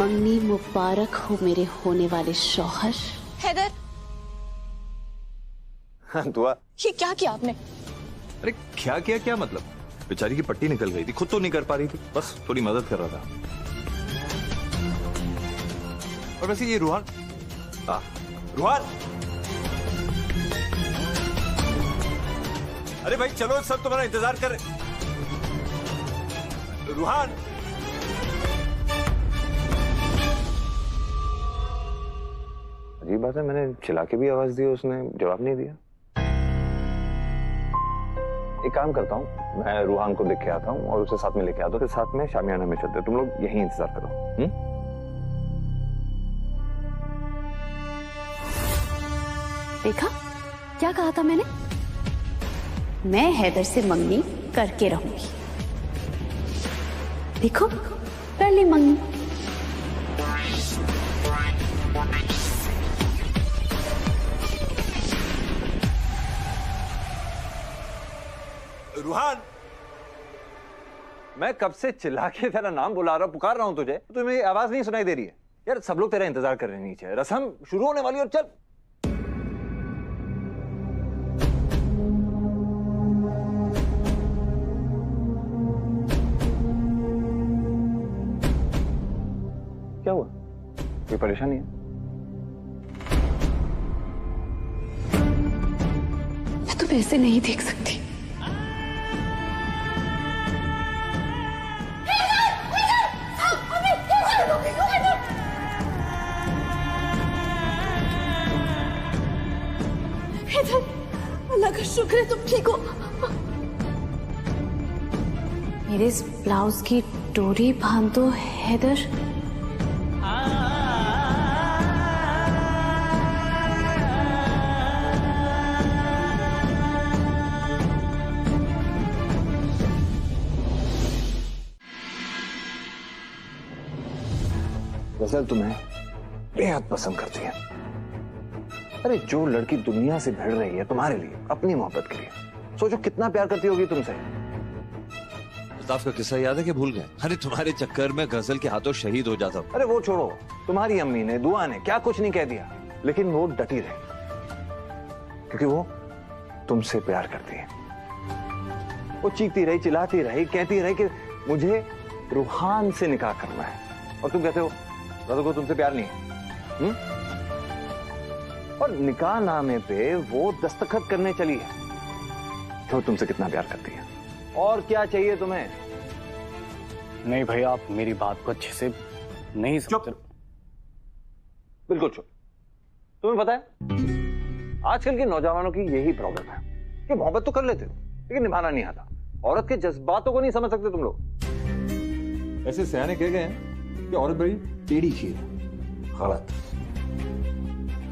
मंगनी मुबारक हो मेरे होने वाले शौहर। हैदर, हाँ दुआ। ये क्या किया आपने? अरे क्या किया, क्या मतलब? बेचारी की पट्टी निकल गई थी, खुद तो नहीं कर पा रही थी, बस थोड़ी मदद कर रहा था। और वैसे ये रूहान, रूहान, अरे भाई चलो, सब तुम्हारा इंतजार कर रहे। रूहान, अजीब बात है, मैंने चिल्ला के भी आवाज दी, उसने जवाब नहीं दिया। एक काम करता हूँ, मैं रूहान को देख के आता हूँ और उसे साथ में लेके आता हूँ, फिर साथ में शामियाना में चलते, तुम लोग यहीं इंतजार करो। देखा क्या कहा था मैंने? मैं हैदर से मंगनी करके रहूंगी। देखो कर ली मंगनी। रूहान, मैं कब से चिल्ला के तेरा नाम बुला रहा हूं, पुकार रहा हूं तुझे, तुम्हें आवाज नहीं सुनाई दे रही है? यार सब लोग तेरा इंतजार कर रहे हैं नीचे, रस्म शुरू होने वाली, और चल। क्या हुआ? कोई परेशानी है? मैं तुम्हें ऐसे नहीं देख सकती। अल्लाह का शुक्र है तुम ठीक हो। मेरे इस ब्लाउज की डोरी बांध दो हैदर। गजल तुम्हें बेहद पसंद करती है। अरे जो लड़की दुनिया से भिड़ रही है तुम्हारे लिए, अपनी मोहब्बत के लिए, सोचो कितना प्यार करती होगी तुमसे। मुस्ताफ का किस्सा याद है कि भूल गए? अरे तुम्हारे चक्कर में गजल के हाथों शहीद हो जाता। अरे वो छोड़ो, तुम्हारी अम्मी ने, दुआ ने क्या कुछ नहीं कह दिया, लेकिन वो डटी रही क्योंकि वो तुमसे प्यार करती है। वो चीखती रही, चिल्लाती रही, कहती रही कि मुझे रूहान से निकाह करना है, और तुम कहते हो गजल को तुमसे प्यार नहीं है। और निकाह नामे पे वो दस्तखत करने चली है। तो तुमसे कितना प्यार करती है, और क्या चाहिए तुम्हें? नहीं भाई, आप मेरी बात को अच्छे से नहीं समझ। बिल्कुल चुप। तुम्हें पता है आजकल के नौजवानों की यही प्रॉब्लम है कि मोहब्बत तो कर लेते हो लेकिन निभाना नहीं आता। औरत के जज्बातों को नहीं समझ सकते तुम लोग। ऐसे सयाने कह गए हैं कि औरत बड़ी टेढ़ी खीर है। गलत।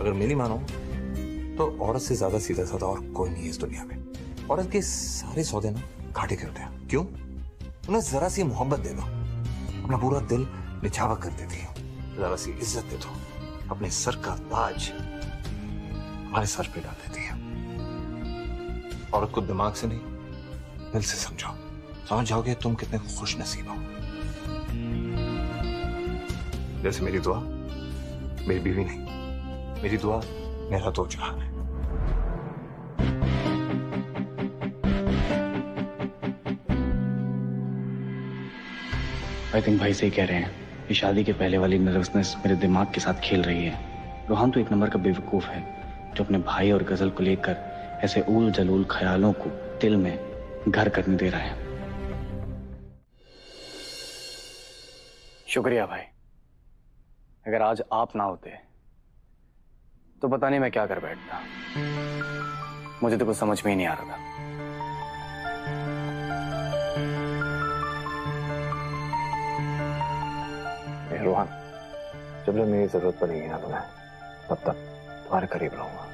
अगर मेरी मानो तो औरत से ज्यादा सीधा साधा और कोई नहीं है इस दुनिया में। औरत के सारे सौदे ना घाटे के होते हैं। क्यों? उन्हें जरा सी मोहब्बत दे दो, अपना पूरा दिल निछावर कर देती है। जरा सी इज्जत दे दो, अपने सर का ताज हमारे सर पे डाल देती है। औरत को दिमाग से नहीं, दिल से समझो, समझ जाओगे तुम कितने खुश नसीब हो। जैसे मेरी दुआ मेरी बीवी नहीं, मेरी दुआ मेरा दो जहान है। आई थिंक भाई सही कह रहे हैं। ये शादी के पहले वाली नर्वसनेस मेरे दिमाग के साथ खेल रही है। रोहान तो एक नंबर का बेवकूफ है जो अपने भाई और गजल को लेकर ऐसे उल जलूल ख्यालों को दिल में घर करने दे रहा है। शुक्रिया भाई, अगर आज आप ना होते तो पता नहीं मैं क्या कर बैठता। मुझे तो कुछ समझ में ही नहीं आ रहा था। रोहन, जब जब मेरी जरूरत पड़ेगी ना तुम्हें, तब तक तुम्हारे करीब रहूंगा।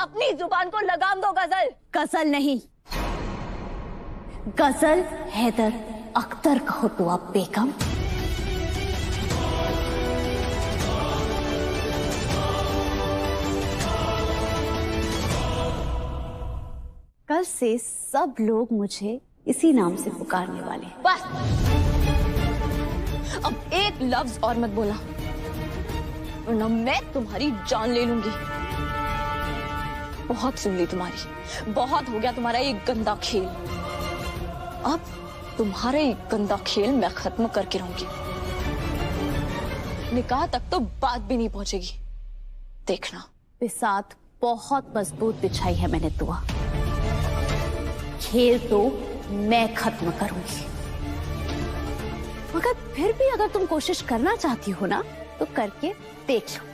अपनी जुबान को लगाम दो गजल। गजल नहीं, गजल हैदर अख्तर कहो तो आप बेगम। कल से सब लोग मुझे इसी नाम से पुकारने वाले हैं। बस अब एक लफ्ज और मत बोला, वरना मैं तुम्हारी जान ले लूंगी। बहुत सुन ली तुम्हारी, बहुत हो गया तुम्हारा ये गंदा खेल। अब तुम्हारा ये गंदा खेल मैं खत्म करके रहूंगी। निकाह तक तो बात भी नहीं पहुंचेगी, देखना। बिसात बहुत मजबूत बिछाई है मैंने दुआ। खेल तो मैं खत्म करूंगी, मगर फिर भी अगर तुम कोशिश करना चाहती हो ना तो करके देख लो।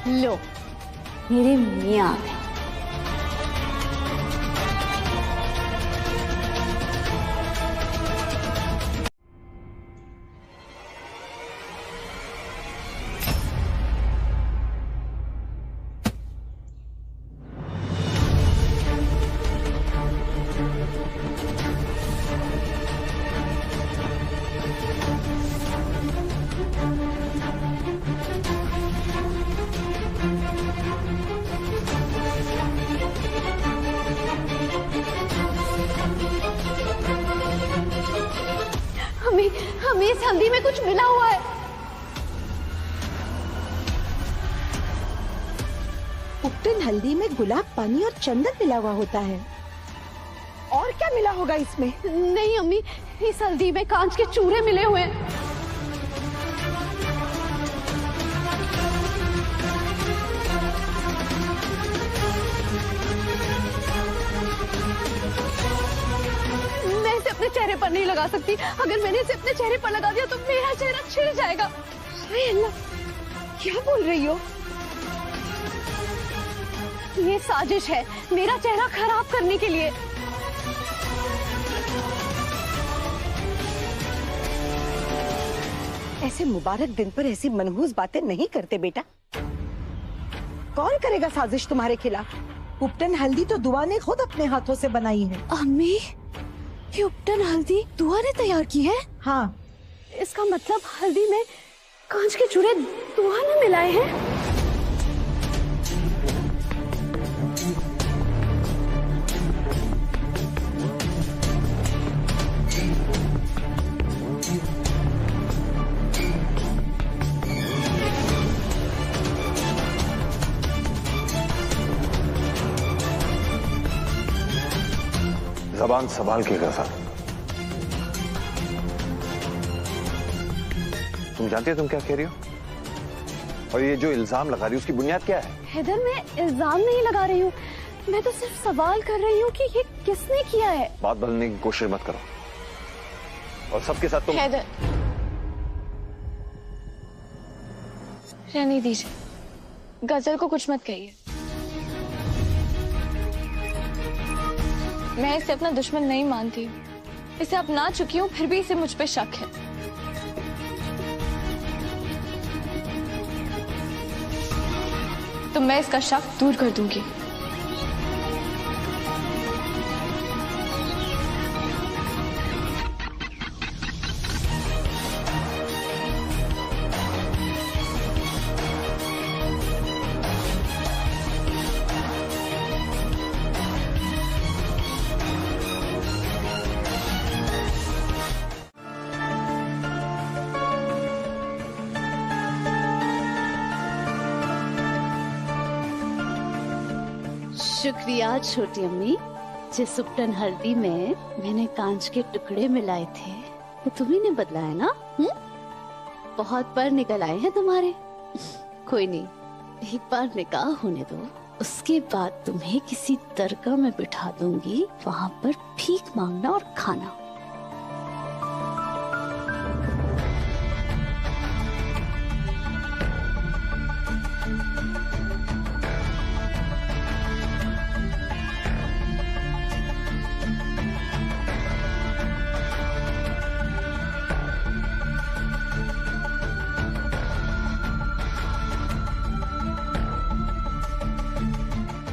लो मेरे मियां आ गए। हमें इस हल्दी में कुछ मिला हुआ है। उपटन हल्दी में गुलाब पानी और चंदन मिला हुआ होता है। और क्या मिला होगा इसमें? नहीं अम्मी, इस हल्दी में कांच के चूरे मिले हुए हैं। मैं इसे अपने चेहरे पर नहीं लगा सकती। अगर मैंने इसे अपने चेहरे पर लगा दिया तो मेरा चेहरा छिल जाएगा। हाय अल्लाह, क्या बोल रही हो? ये साजिश है मेरा चेहरा खराब करने के लिए। ऐसे मुबारक दिन पर ऐसी मनहूस बातें नहीं करते बेटा। कौन करेगा साजिश तुम्हारे खिलाफ? उपटन हल्दी तो दुआ ने खुद अपने हाथों से बनाई है। अम्मी, ये उपटन हल्दी दुआ ने तैयार की है? हाँ। इसका मतलब हल्दी में कांच के चूरे दुआ ने मिलाए हैं। ज़बान संभाल के गज़ल। तुम जानती हो तुम क्या कह रही हो? और ये जो इल्जाम लगा रही हो उसकी बुनियाद क्या है? हैदर, मैं इल्जाम नहीं लगा रही हूँ, मैं तो सिर्फ सवाल कर रही हूँ कि ये किसने किया है। बात बदलने की कोशिश मत करो और सबके साथ तुम। हैदर, रहने दीजिए, गजल को कुछ मत कहिए। मैं इसे अपना दुश्मन नहीं मानती, इसे अपना चुकी हूँ, फिर भी इसे मुझ पे शक है। तो मैं इसका शक दूर कर दूंगी। शुक्रिया छोटी अम्मी। जिस उपटन हल्दी में मैंने कांच के टुकड़े मिलाए थे वो तुम्ही ने बदलाया ना? बहुत पर निकल आए हैं तुम्हारे। कोई नहीं, एक बार निकाह होने दो, उसके बाद तुम्हें किसी दरगाह में बिठा दूंगी, वहां पर भीख मांगना और खाना।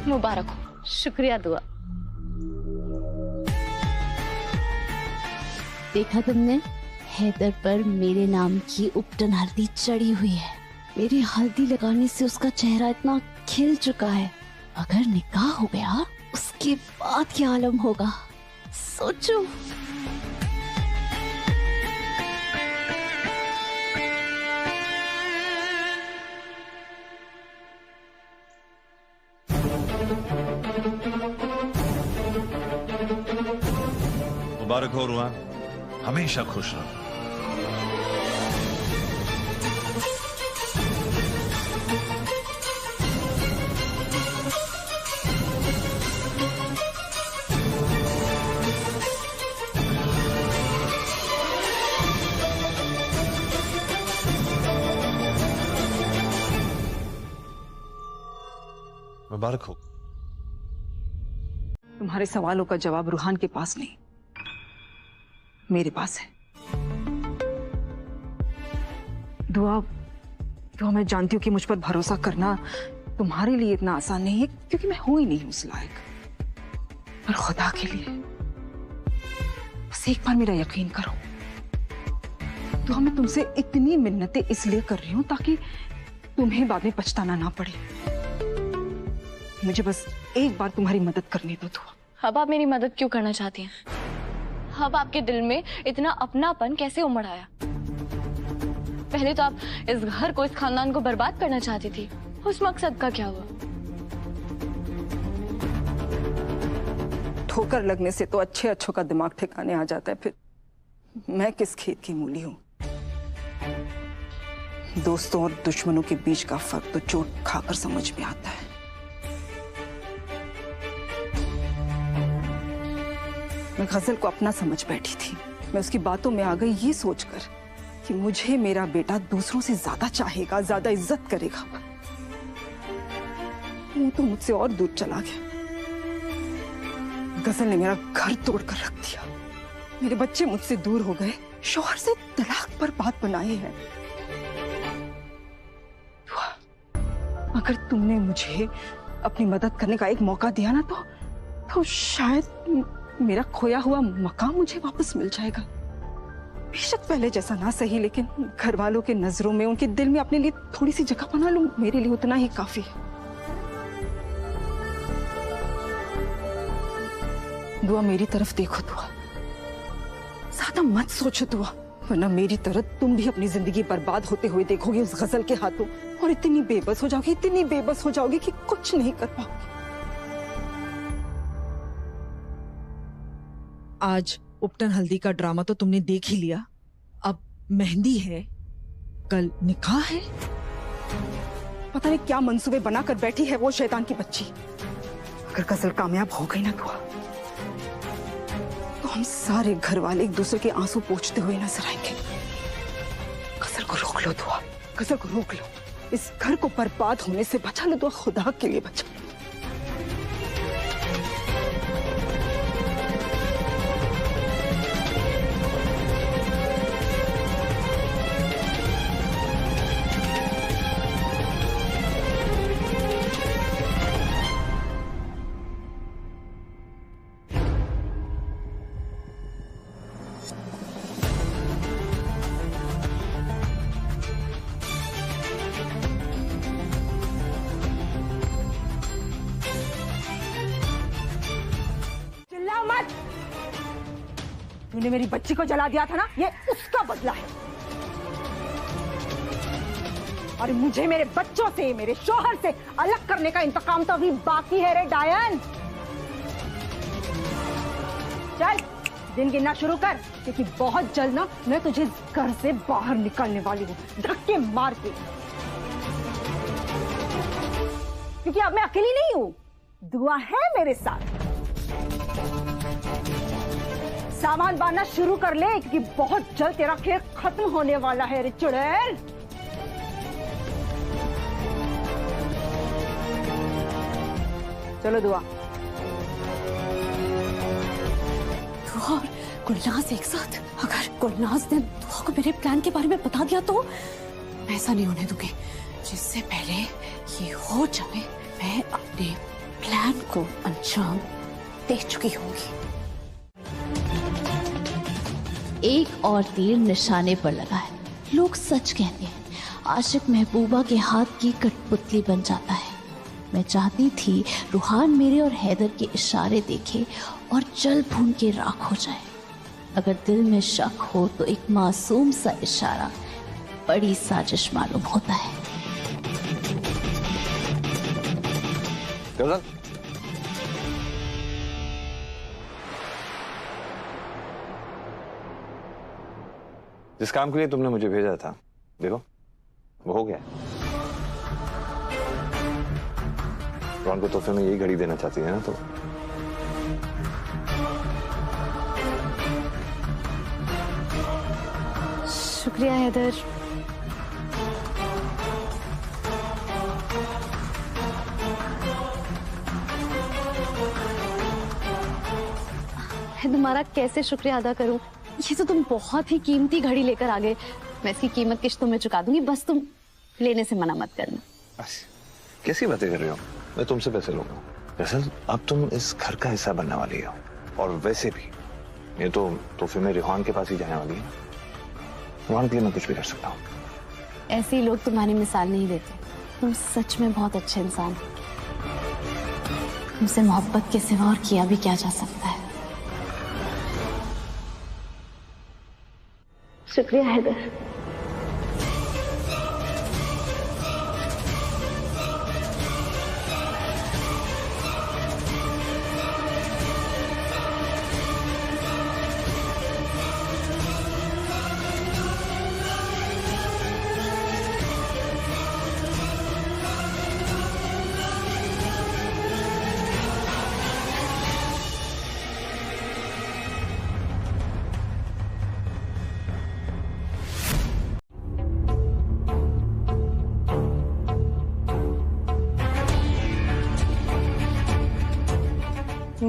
मुबारक हो। शुक्रिया दुआ। देखा तुमने, हैदर पर मेरे नाम की उपटन हल्दी चढ़ी हुई है। मेरी हल्दी लगाने से उसका चेहरा इतना खिल चुका है अगर निकाह हो गया उसके बाद क्या आलम होगा, सोचो। मुबारक हो रुहान, हमेशा खुश रहो। मुबारक हो। तुम्हारे सवालों का जवाब रूहान के पास नहीं, मेरे पास है। दुआ मैं जानती हूँ कि मुझ पर भरोसा करना तुम्हारे लिए इतना आसान नहीं है, क्योंकि मैं हूं ही नहीं उस लायक। पर खुदा के लिए बस एक बार मेरा यकीन करो। दुआ मैं तुमसे इतनी मिन्नतें इसलिए कर रही हूं ताकि तुम्हें बाद में पछताना ना पड़े। मुझे बस एक बार तुम्हारी मदद करने दो दुआ। अब आप मेरी मदद क्यों करना चाहती हैं? अब आपके दिल में इतना अपनापन कैसे उमड़ आया? पहले तो आप इस घर को, इस खानदान को बर्बाद करना चाहती थी। उस मकसद का क्या हुआ? ठोकर लगने से तो अच्छों का दिमाग ठिकाने आ जाता है। फिर मैं किस खेत की मूली हूं? दोस्तों और दुश्मनों के बीच का फर्क तो चोट खाकर समझ में आता है। मैं गजल को अपना समझ बैठी थी। मैं उसकी बातों में आ गई ये सोचकर कि मुझे मेरा बेटा दूसरों से ज्यादा चाहेगा, ज्यादा इज्जत करेगा। वो तो मुझसे और दूर चला गया। गजल ने मेरा घर तोड़कर रख दिया। मेरे बच्चे मुझसे दूर हो गए। शौहर से तलाक पर बात बनाए हैं। अगर तुमने मुझे अपनी मदद करने का एक मौका दिया ना तो शायद मेरा खोया हुआ मकाम मुझे वापस मिल जाएगा। बेशक पहले जैसा ना सही, लेकिन घर वालों के नजरों में, उनके दिल में अपने लिए थोड़ी सी जगह बना लूं, मेरे लिए उतना ही काफी है। दुआ मेरी तरफ देखो दुआ, ज्यादा मत सोचो दुआ, वरना मेरी तरह तुम भी अपनी जिंदगी बर्बाद होते हुए देखोगे उस गजल के हाथों, और इतनी बेबस हो जाओगी, इतनी बेबस हो जाओगी कि कुछ नहीं कर पाओगी। आज उपटन हल्दी का ड्रामा तो तुमने देख ही लिया। अब मेहंदी है, कल निकाह है। पता नहीं क्या मंसूबे बनाकर बैठी है वो शैतान की बच्ची। अगर गजल कामयाब हो गई ना दुआ, तो हम सारे घर वाले एक दूसरे के आंसू पोंछते हुए नजर आएंगे। गजल को रोक लो दुआ, गजल को रोक लो। इस घर को बर्बाद होने से बचा लो दुआ, खुदा के लिए बचा लो। तूने मेरी बच्ची को जला दिया था ना, ये उसका बदला है। और मुझे मेरे बच्चों से, मेरे शौहर से अलग करने का इंतकाम तो अभी बाकी है रे डायन। चल दिन गिनना शुरू कर, क्योंकि बहुत जल्द ना मैं तुझे घर से बाहर निकालने वाली हूँ, धक्के मार के। क्योंकि अब मैं अकेली नहीं हूँ, दुआ है मेरे साथ। सामान बांधना शुरू कर ले, क्योंकि बहुत जल्द तेरा खेल खत्म होने वाला है रे चुड़ैल। चलो दुआ। दुआ और गुलनाज एक साथ? अगर गुलनाज ने दुआ को मेरे प्लान के बारे में बता दिया तो मैं ऐसा नहीं होने दूंगी। जिससे पहले ये हो जाए, मैं अपने प्लान को अंजाम दे चुकी होंगी। एक और तीर निशाने पर लगा है। लोग सच कहते हैं, आशिक महबूबा के हाथ की कठपुतली बन जाता है। मैं चाहती थी रूहान मेरे और हैदर के इशारे देखे और जल भून के राख हो जाए। अगर दिल में शक हो तो एक मासूम सा इशारा बड़ी साजिश मालूम होता है। गजल, जिस काम के लिए तुमने मुझे भेजा था, देखो वो हो गया। रोहन को तोहफे में यही घड़ी देना चाहती है ना, तो शुक्रिया हैदर। तुम्हारा कैसे शुक्रिया अदा करूं? ये तो तुम बहुत ही कीमती घड़ी लेकर आ गए। मैं इसकी कीमत किश्तों में चुका दूंगी, बस तुम लेने से मना मत करना। कैसी बातें कर रही हो? मैं तुमसे पैसे लूंगा। दरअसल अब तुम इस घर का हिस्सा बनने वाली हो, और वैसे भी ये तो तोहफे में रिहान के पास ही जाने वाली है। रिहान के लिए मैं कुछ भी कर सकता हूँ। ऐसे ही लोग तुम्हारी मिसाल नहीं देते। तुम सच में बहुत अच्छे इंसान हो। तुमसे मोहब्बत के सिवा और किया भी क्या जा सकता है। शुक्रिया हैदर।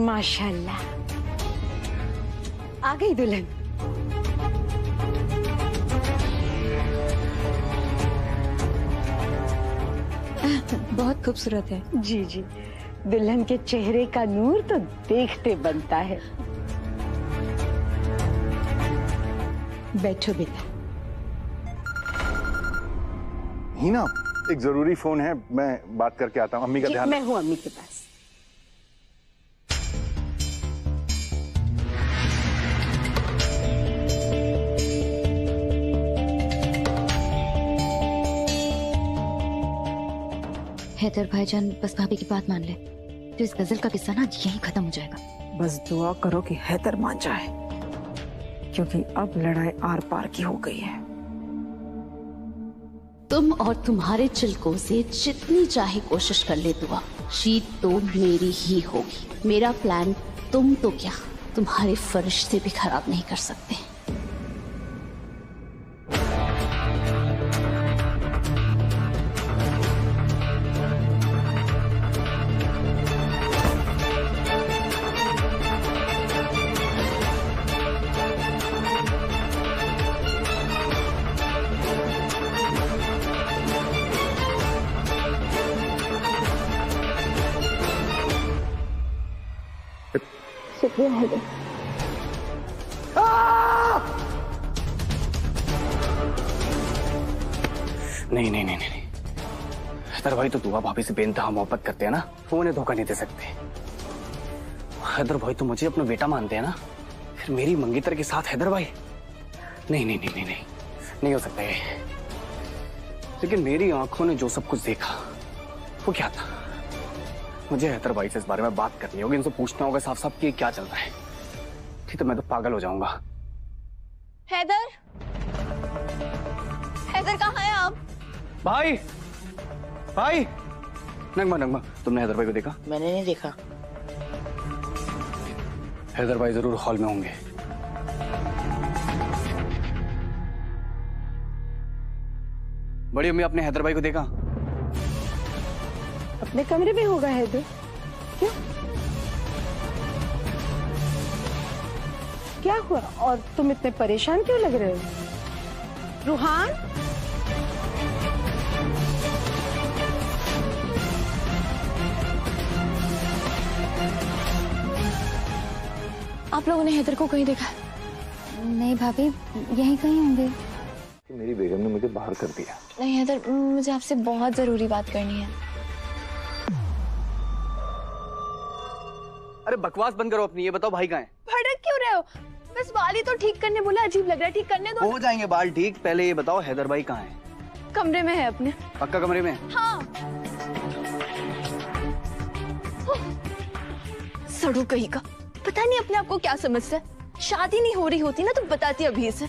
माशाल्लाह, आ गई दुल्हन। बहुत खूबसूरत है। जी जी, दुल्हन के चेहरे का नूर तो देखते बनता है। बैठो बेटा। हीना, एक जरूरी फोन है, मैं बात करके आता हूँ। अम्मी का ध्यान। मैं हूँ अम्मी के पास। हैदर भाईजान, बस भाभी की बात मान ले तो इस गजल का किस्सा ना यहीं खत्म हो जाएगा। बस दुआ करो कि हैदर मान जाए, क्योंकि अब लड़ाई आर पार की हो गई है। तुम और तुम्हारे चिलकों से जितनी चाहे कोशिश कर ले दुआ, जीत तो मेरी ही होगी। मेरा प्लान तुम तो क्या, तुम्हारे फरिश्ते भी खराब नहीं कर सकते। शुक्रिया हैदर। नहीं नहीं नहीं नहीं, हैदर भाई तो दुआ भाभी से बेइंतहा मोहब्बत करते हैं ना, वो उन्हें धोखा नहीं दे सकते। हैदर भाई तो मुझे अपना बेटा मानते हैं ना, फिर मेरी मंगेतर के साथ हैदर भाई? नहीं नहीं नहीं नहीं नहीं, नहीं हो सकता ये। लेकिन मेरी आंखों ने जो सब कुछ देखा वो क्या था? मुझे हैदर भाई से इस बारे में बात करनी होगी, इनसे पूछना होगा साफ साफ कि क्या चल रहा है। ठीक, तो मैं तो पागल हो जाऊंगा। हैदर, हैदर कहाँ है आप? भाई, भाई, नगमा नगमा, तुमने हैदर भाई को देखा? मैंने नहीं देखा। हैदर भाई जरूर हॉल में होंगे। बड़ी अम्मी, आपने हैदर भाई को देखा? अपने कमरे में होगा हैदर। क्या क्या हुआ? और तुम इतने परेशान क्यों लग रहे हो? रूहान, आप लोगों ने हैदर को कहीं देखा? नहीं भाभी, यहीं कहीं होंगे। मेरी बेगम ने मुझे बाहर कर दिया। नहीं हैदर, मुझे आपसे बहुत जरूरी बात करनी है। अरे बकवास बंद करो अपनी, ये बताओ भाई कहाँ है? भड़क क्यों रहे हो? बस बाल ही तो ठीक करने बोला, अजीब लग रहा है, ठीक करने दो। हो जाएंगे बाल ठीक, पहले ये बताओ हैदर भाई कहाँ है? कमरे में है अपने। पक्का कमरे में? हाँ। सड़ू कहीं का, पता नहीं अपने आप को क्या समझता है। शादी नहीं हो रही होती ना तो बताती अभी से।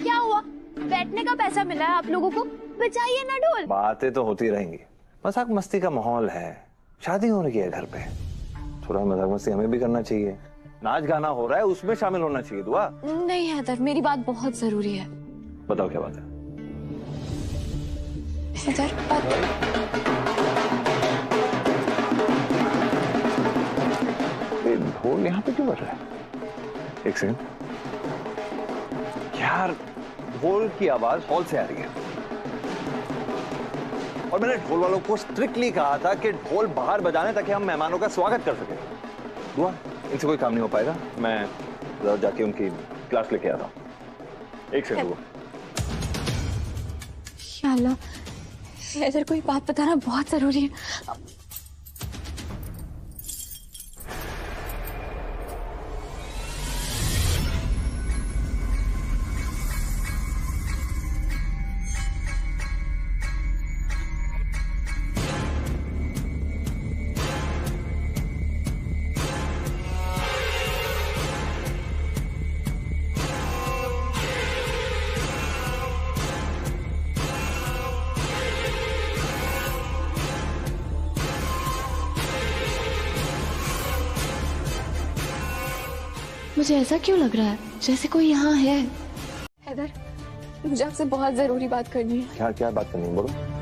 क्या हुआ? बैठने का पैसा मिला है आप लोगों को, बचाइए ना ढोल। बातें तो होती रहेंगी, मजाक मस्ती का माहौल है, शादी हो रही है घर पे, थोड़ा मजाक मस्ती हमें भी करना चाहिए। नाच गाना हो रहा है, उसमें शामिल होना चाहिए। दुआ नहीं हैदर, मेरी बात बहुत जरूरी है। बताओ क्या बात है? ढोल यहाँ पे क्यों बज रहा है? एक सेकंड यार, ढोल की आवाज हॉल से आ रही है और मैंने ढोल वालों को स्ट्रिक्टली कहा था कि ढोल बाहर बजाने ताकि हम मेहमानों का स्वागत कर सके। दुआ, इनसे कोई काम नहीं हो पाएगा, मैं जाके उनकी क्लास लेके आता हूँ। एक सेकंड। अल्लाह, हैदर कोई बात बताना बहुत जरूरी है। मुझे ऐसा क्यों लग रहा है जैसे कोई यहाँ है? हैदर, मुझे आपसे बहुत जरूरी बात करनी है। क्या क्या बात करनी है, बोलो।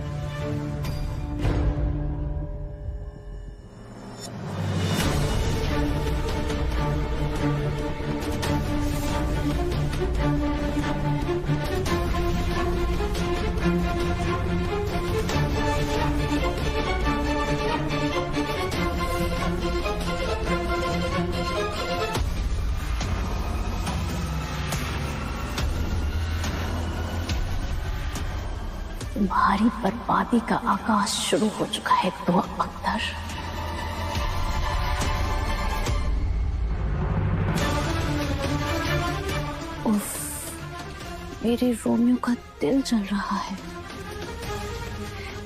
तुम्हारी बर्बादी का आगाज शुरू हो चुका है दुआ अख्तर। उफ, मेरे रोमियो का दिल जल रहा है।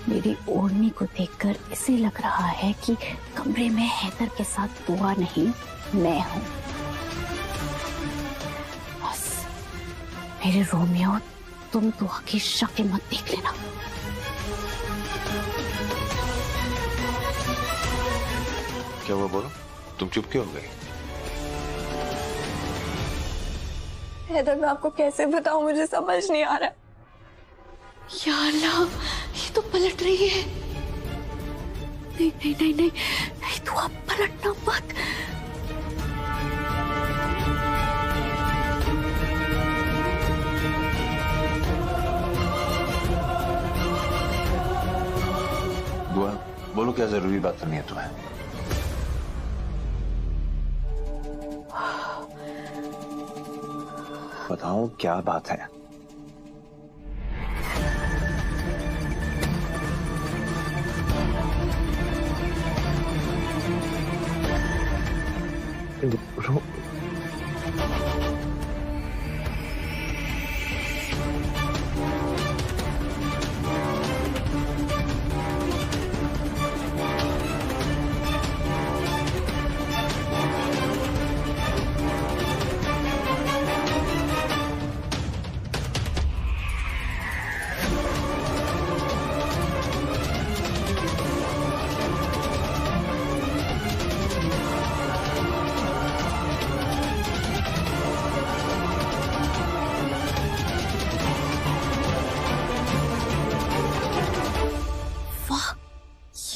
मेरी ओढ़नी को देखकर इसे लग रहा है कि कमरे में हैदर के साथ दुआ नहीं, मैं हूं। बस मेरे रोमियो, तुम दुआ की शक्ल मत देख लेना। क्या हुआ, बोलो? तुम चुप क्यों हो गई? हैदर, मैं आपको कैसे बताऊं, मुझे समझ नहीं आ रहा। या अल्लाह, ये तो पलट रही है। नहीं नहीं नहीं नहीं नहीं, तू आप पलटना मत। दुआ, बोलो क्या जरूरी बात करनी है तुम्हें? बताओ क्या बात है?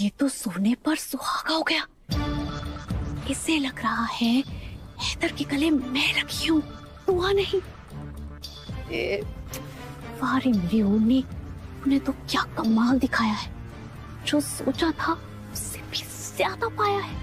ये तो सोने पर सुहागा हो गया। इसे लग रहा है हैदर के गले मैं लगी हूँ, दुआ नहीं। वारी मेरी ओढ़नी, उन्हें तो क्या कमाल दिखाया है। जो सोचा था उससे भी ज्यादा पाया है।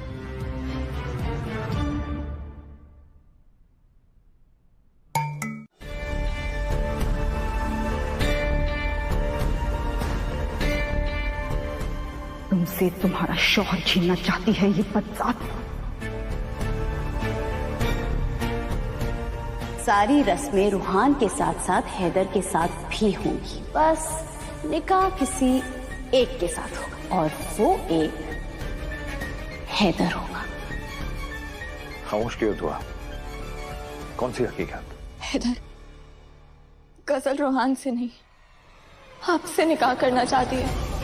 तुमसे तुम्हारा शौहर छीनना चाहती है ये बदजात। सारी रस्में रूहान के साथ साथ हैदर के साथ भी होंगी, बस निकाह किसी एक के साथ होगा और वो एक हैदर होगा। खामोश क्यों हुआ? कौन सी हकीकत? हैदर, गजल रूहान से नहीं, आपसे निकाह करना चाहती है।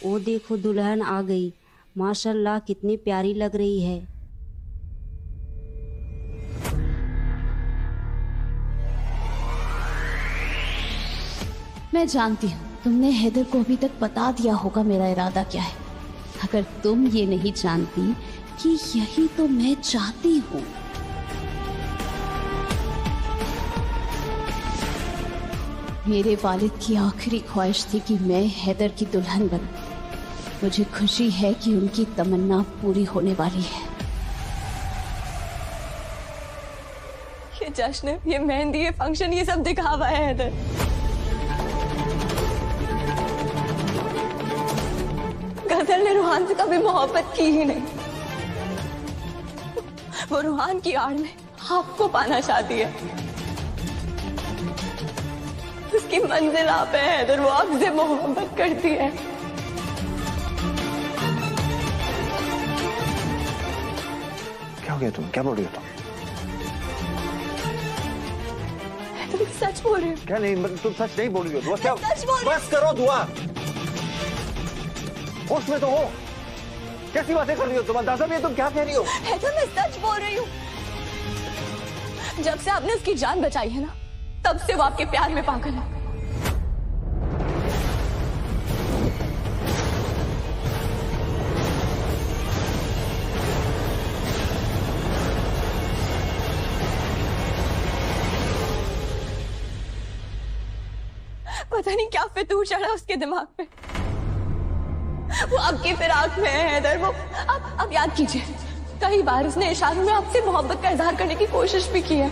ओ देखो दुल्हन आ गई, माशाल्लाह कितनी प्यारी लग रही है। मैं जानती हूँ तुमने हैदर को अभी तक बता दिया होगा मेरा इरादा क्या है, मगर तुम ये नहीं जानती कि यही तो मैं चाहती हूँ। मेरे वालिद की आखिरी ख्वाहिश थी कि मैं हैदर की दुल्हन बनूं। मुझे खुशी है कि उनकी तमन्ना पूरी होने वाली है। ये जश्न, ये मेहंदी, ये फंक्शन, ये सब दिखावा है हैदर। गजल ने रूहान से कभी मोहब्बत की ही नहीं। वो रूहान की आड़ में आपको पाना चाहती है। उसकी मंजिल आप है हैदर, वो आपसे मोहब्बत करती है। क्या हो गया तुम? क्या बोल रही हो तुम? तुम सच बोल रही हो? क्या नहीं, तुम सच नहीं बोल रही हो दुआ? क्या सच बोल रही हूँ। बस करो दुआ, होश में तो हो। कैसी बातें कर रही हो तुम? अंदाजा भी है तुम क्या कह रही हो? हैदर, मैं सच बोल रही हूँ। जब से आपने उसकी जान बचाई है ना, तब से वो आपके प्यार में पागल है। पता नहीं क्या फितूर चढ़ा उसके दिमाग पे। वो आपकी फिराक में है हैदर। वो अब याद कीजिए, कई बार उसने इशारों में आपसे मोहब्बत का इजहार करने की कोशिश भी की है।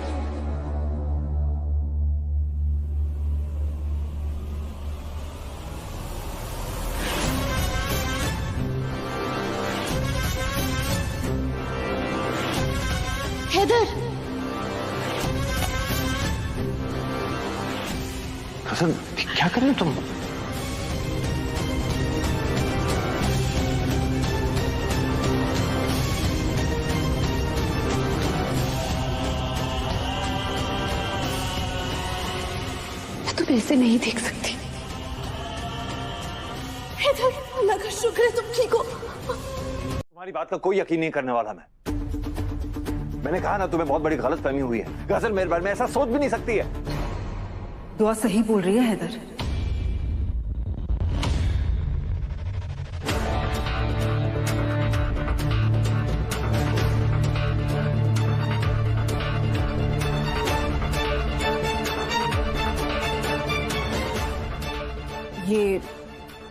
हैदर, गजल क्या कर रही हो तुम? मैं तुम्हें ऐसे नहीं देख सकती। हैदर, अल्लाह का शुक्र है तुम ठीक हो। तुम्हारी बात का कोई यकीन नहीं करने वाला मैं। मैंने कहा ना तुम्हें बहुत बड़ी गलतफहमी हुई है। गजल मेरे बारे में ऐसा सोच भी नहीं सकती है। दुआ सही बोल रही है हैदर।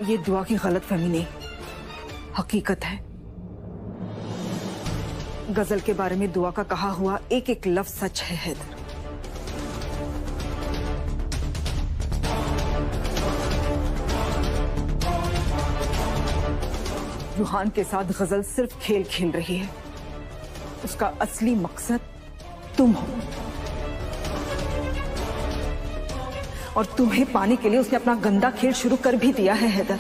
ये दुआ की गलतफहमी नहीं, हकीकत है। गजल के बारे में दुआ का कहा हुआ एक एक लफ्ज सच है हैदर। रूहान के साथ गजल सिर्फ खेल खेल रही है। उसका असली मकसद तुम हो, और तुम्हें पाने के लिए उसने अपना गंदा खेल शुरू कर भी दिया है हैदर।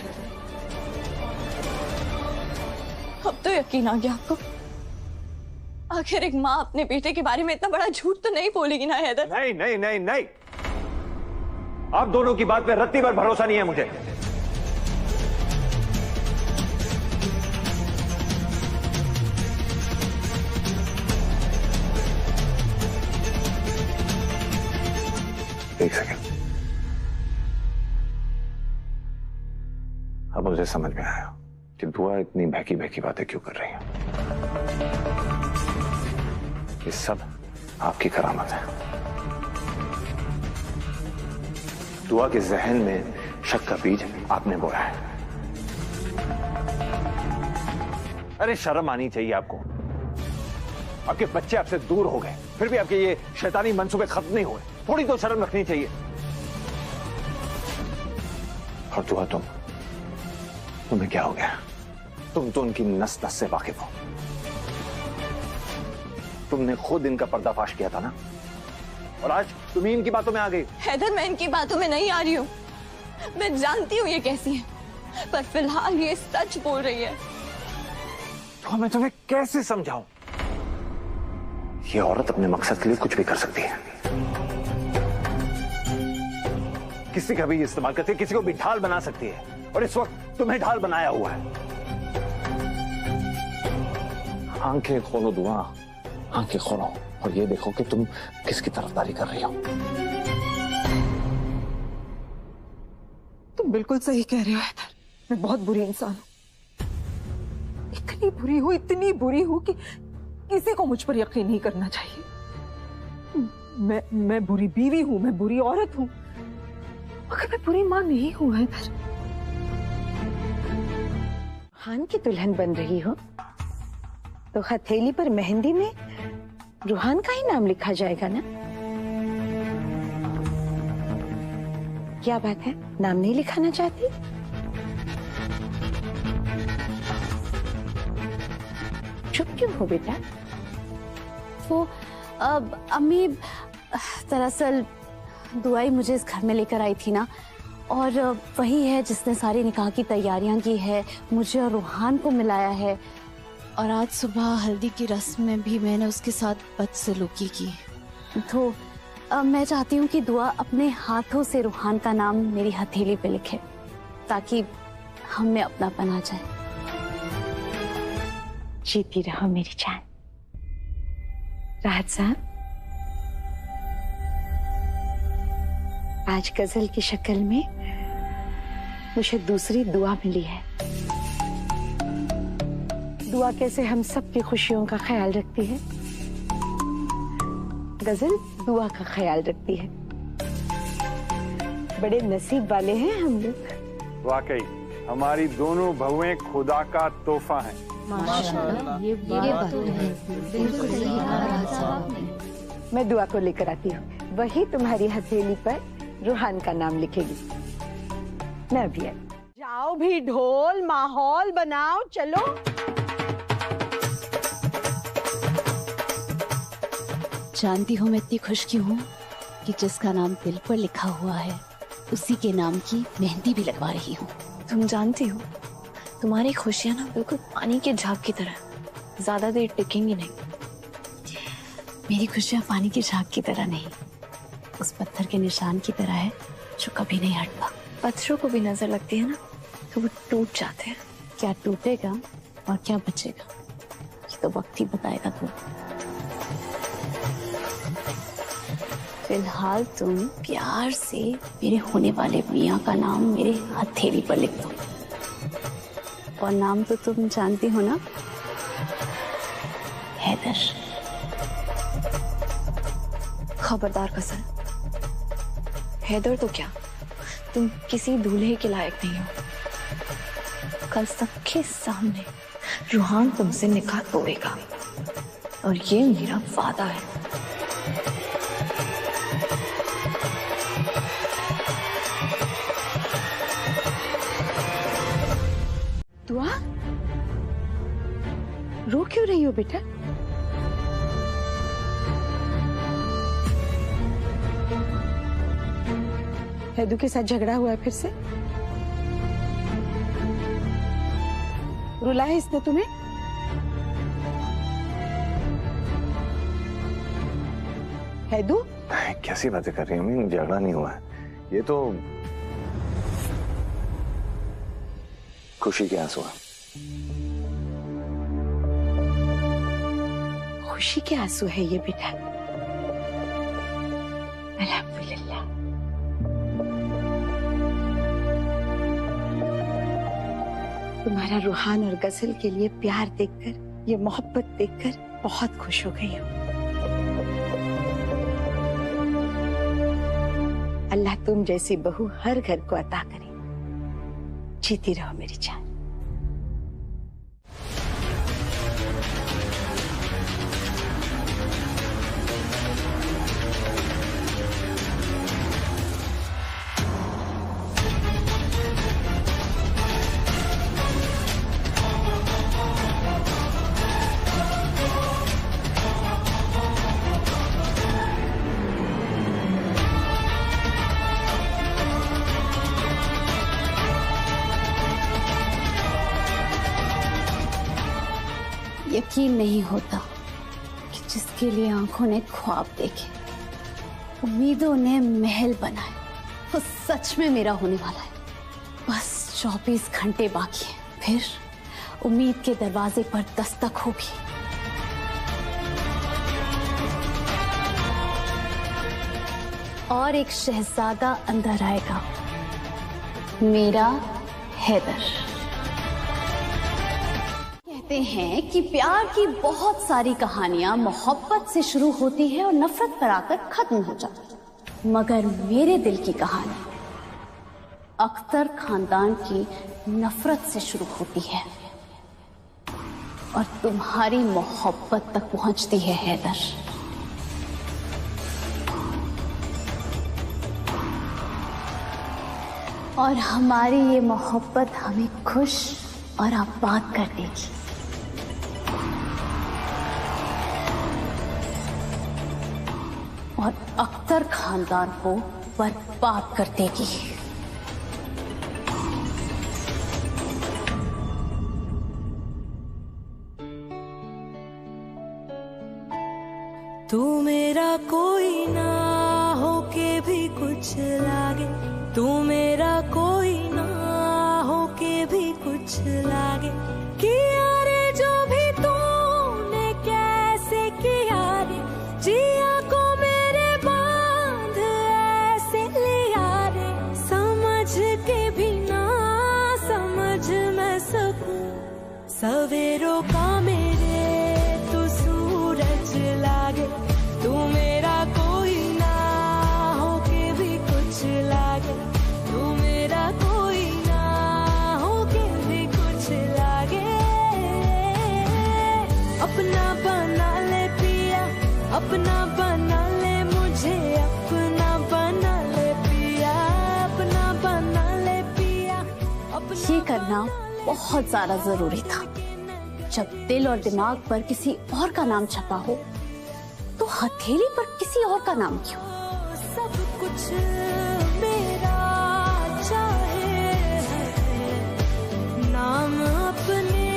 अब तो यकीन आ गया आपको। आखिर एक माँ अपने बेटे के बारे में इतना बड़ा झूठ तो नहीं बोलेगी ना हैदर? नहीं नहीं नहीं नहीं, आप दोनों की बात पे रत्ती भर भरोसा नहीं है मुझे। एक सेकंड, अब मुझे समझ में आया कि दुआ इतनी बहकी बहकी बातें क्यों कर रही है। ये सब आपकी करामत है। दुआ के जहन में शक का बीज आपने बोया है। अरे शर्म आनी चाहिए आपको। आपके बच्चे आपसे दूर हो गए, फिर भी आपके ये शैतानी मंसूबे खत्म नहीं हुए। थोड़ी तो शर्म रखनी चाहिए। और दुआ, तुम्हें क्या हो गया? तुम तो उनकी नस नस से वाकिफ हो। तुमने खुद इनका पर्दाफाश किया था ना, और आज तुम ही इनकी बातों में आ गई। हैदर, मैं इनकी बातों में नहीं आ रही हूँ। मैं जानती हूँ ये कैसी है, पर फिलहाल ये सच बोल रही है। तो मैं तुम्हें कैसे समझाऊं? ये औरत अपने मकसद के लिए कुछ भी कर सकती है। किसी का भी इस्तेमाल करती है, किसी को भी ढाल बना सकती है, और इस वक्त तुम्हें ढाल बनाया हुआ है। आंखें खोलो दुआ, आंखें खोलो और ये देखो कि तुम किसकी तरफदारी कर रही हो। तुम बिल्कुल सही कह रहे हो हैदर, मैं बहुत बुरी इंसान हूँ। इतनी बुरी हूँ कि किसी को मुझ पर यकीन नहीं करना चाहिए। मैं बुरी बीवी हूँ, मैं बुरी औरत हूँ, मगर मैं बुरी माँ नहीं हूँ हैदर। खान की दुल्हन बन रही हो तो हथेली पर मेहंदी में रूहान का ही नाम लिखा जाएगा ना? क्या बात है, नाम नहीं लिखाना चाहती? चुप क्यों हो बेटा? वो अम्मी, दरअसल दुआई मुझे इस घर में लेकर आई थी ना, और वही है जिसने सारी निकाह की तैयारियां की है, मुझे और रूहान को मिलाया है, और आज सुबह हल्दी की रस्म में भी मैंने उसके साथ बदसलूकी की। तो मैं चाहती हूँ कि दुआ अपने हाथों से रूहान का नाम मेरी हथेली पे लिखे, ताकि हम में अपनापन आ जाए। जीती रहो मेरी जान। राहत साहब, आज गजल की शक्ल में मुझे दूसरी दुआ मिली है। दुआ कैसे हम सबकी खुशियों का ख्याल रखती है, गजल दुआ का ख्याल रखती है। बड़े नसीब वाले हैं हम लोग। वाकई हमारी दोनों बहुएं खुदा का तोहफा हैं। माशाअल्लाह, ये बात तो है, बिल्कुल सही कहा राहत साहब ने। मैं दुआ को लेकर आती हूँ, वही तुम्हारी हथेली पर रूहान का नाम लिखेगी। मैं भी आई। जाओ भी, ढोल माहौल बनाओ, चलो। जानती हो मैं इतनी खुश क्यों हूँ कि जिसका नाम दिल पर लिखा हुआ है उसी के नाम की मेहंदी भी लगवा रही हूँ। तुम जानती हो, तुम्हारी खुशियाँ ना बिल्कुल पानी के झाग की तरह, ज्यादा देर टिकेंगी नहीं। मेरी खुशियाँ पानी की झाग की तरह नहीं, उस पत्थर के निशान की तरह है जो कभी नहीं हटता। पत्थरों को भी नजर लगती है ना तो वो टूट जाते हैं। क्या टूटेगा और क्या बचेगा ये तो वक्त ही बताएगा। तुम फिलहाल तुम प्यार से मेरे होने वाले मियाँ का नाम मेरे हथेली पर लिख दो, और नाम तो तुम जानती हो ना, हैदर। खबरदार गजल, हैदर तो क्या, तुम किसी दूल्हे के लायक नहीं हो। कल सबके सामने रूहान तुमसे निकाह तोड़ेगा, और ये मेरा वादा है। दुआ, रो क्यों रही हो बेटा? हैदू के साथ झगड़ा हुआ है फिर से? रुलाया इसने तुम्हें? हैदू, कैसी बातें कर रही हैं अम्मी? झगड़ा नहीं हुआ है, ये तो खुशी के आंसू है। खुशी के आंसू है ये बेटा। अल्हम्दुलिल्लाह। तुम्हारा रूहान और गजल के लिए प्यार देखकर, ये मोहब्बत देखकर बहुत खुश हो गई हूँ। अल्लाह तुम जैसी बहू हर घर को अता करे। जीती रहो मेरी जान। यकीन नहीं होता कि जिसके लिए आंखों ने ख्वाब देखे, उम्मीदों ने महल बनाए, वो सच में मेरा होने वाला है। बस 24 घंटे बाकी हैं, फिर उम्मीद के दरवाजे पर दस्तक होगी। और एक शहजादा अंदर आएगा, मेरा हैदर। कहते हैं कि प्यार की बहुत सारी कहानियां मोहब्बत से शुरू होती है और नफरत पर आकर खत्म हो जाती है, मगर मेरे दिल की कहानी अख्तर खानदान की नफरत से शुरू होती है और तुम्हारी मोहब्बत तक पहुंचती है हैदर। और हमारी ये मोहब्बत हमें खुश और आबाद कर देगी। और अख्तर खानदान को बर्बाद कर देगी। तू मेरा कोई ना हो के भी कुछ लागे, तू मेरा कोई ना हो के भी कुछ लागे। किया रे जो भी तूने कैसे किया रे, जिया को मेरे बांध ऐसे लिया रे। समझ के भी ना समझ मैं सकूं, सवेरों का मेरे तू सूरज लागे। तू मेरा कोई ना हो के भी कुछ लागे, तू मेरा कोई ना हो के भी कुछ लागे। अपना बना ले पिया, अपना बना ले मुझे, अपना बना ले पिया, अपना बना ले पिया। ये करना बहुत ज्यादा जरूरी था। जब दिल और दिमाग पर किसी और का नाम छपा हो, तो हथेली पर किसी और का नाम क्यों? सब कुछ मेरा चाहे नाम अपने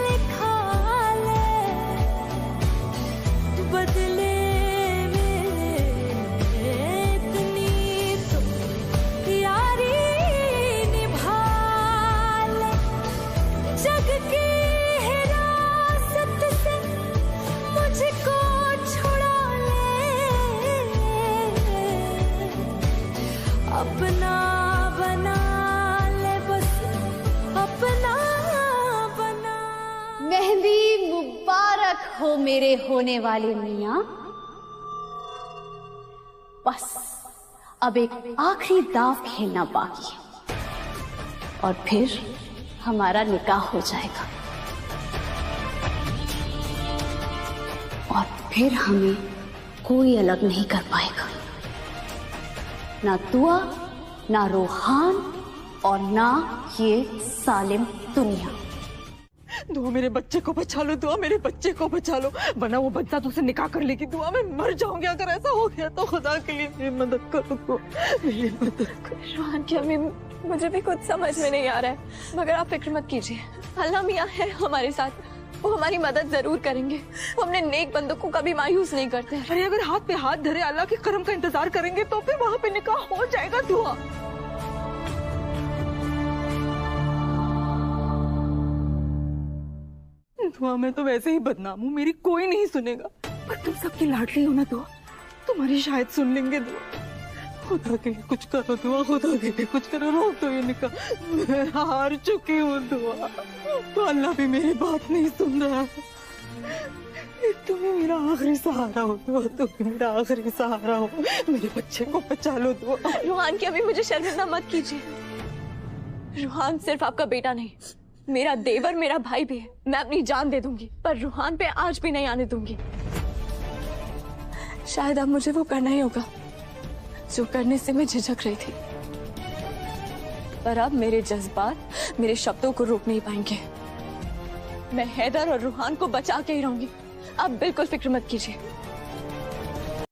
लिखा ले, बदले में इतनी तो यारी निभा ले। जग की हिरासत से मुझको छुड़ा ले, अपना बना ले बस, अपना बना। मेहंदी मुबारक हो मेरे होने वाले मियां। बस अब एक आखिरी दाव खेलना बाकी है और फिर हमारा निकाह हो जाएगा। और फिर हमें कोई अलग नहीं कर पाएगा, ना दुआ, ना रूहान और ना ये सालिम दुनिया। दुआ मेरे बच्चे को बचा लो, दुआ मेरे बच्चे को बचा लो, वरना वो बच्चा तुझसे निकाह कर लेगी। दुआ मैं मर जाऊंगी अगर ऐसा हो गया तो। खुदा के लिए मेरी मदद करो, दुआ मेरी मदद करो। रोहान की अम्मी, मुझे भी कुछ समझ में नहीं आ रहा है, मगर आप फिक्र मत कीजिए। अल्लाह मियां है हमारे साथ, वो हमारी मदद जरूर करेंगे। वो अपने नेक बंदों को कभी मायूस नहीं करते। अरे अगर हाथ पे हाथ धरे अल्लाह के करम का इंतजार करेंगे तो फिर वहाँ पे निकाह हो जाएगा। दुआ दुआ मैं तो वैसे ही बदनाम हूँ, मेरी कोई नहीं सुनेगा, पर तुम सबकी लाडली हो ना दुआ, तुम्हारी शायद सुन लेंगे। दुआ खुदा के लिए कुछ करो, दुआ खुदा के लिए कुछ करो, रोक दो ये निकाह। मैं हार चुकी हूँ दुआ, तो अल्लाह भी मेरी बात नहीं सुन रहा है। तुम्हें मेरा आखिरी सहारा हो दुआ, तुम मेरा आखिरी सहारा हो, मेरे बच्चे को बचा लो दुआ। रोहान की अम्मी, मुझे शर्मिंदा मत कीजिए। रोहान सिर्फ आपका बेटा नहीं, मेरा देवर, मेरा भाई भी है। मैं अपनी जान दे दूंगी, पर रोहान पे आज भी नहीं आने दूंगी। शायद अब मुझे वो करना ही होगा जो करने से मैं झिझक रही थी, पर अब मेरे जज्बात मेरे शब्दों को रोक नहीं पाएंगे। मैं हैदर और रूहान को बचा के ही रहूंगी। आप बिल्कुल फिक्र मत कीजिए।